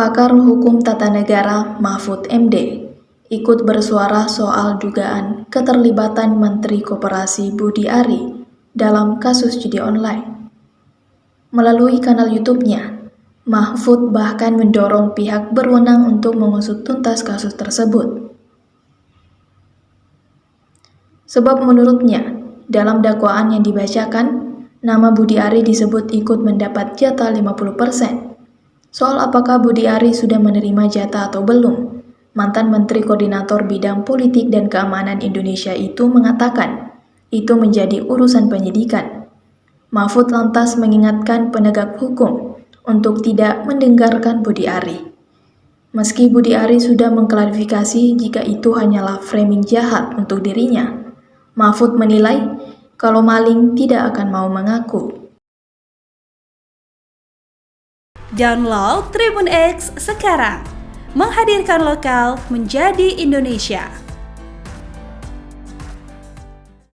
Pakar Hukum Tata Negara Mahfud MD ikut bersuara soal dugaan keterlibatan Menteri Koperasi Budi Ari dalam kasus judi online. Melalui kanal YouTube-nya, Mahfud bahkan mendorong pihak berwenang untuk mengusut tuntas kasus tersebut. Sebab menurutnya, dalam dakwaan yang dibacakan, nama Budi Ari disebut ikut mendapat jatah 50%. Soal apakah Budi Ari sudah menerima jatah atau belum, mantan Menteri Koordinator Bidang Politik dan Keamanan Indonesia itu mengatakan, itu menjadi urusan penyidikan. Mahfud lantas mengingatkan penegak hukum untuk tidak mendengarkan Budi Ari. Meski Budi Ari sudah mengklarifikasi jika itu hanyalah framing jahat untuk dirinya, Mahfud menilai kalau maling tidak akan mau mengaku. Download Tribun X sekarang, menghadirkan lokal menjadi Indonesia.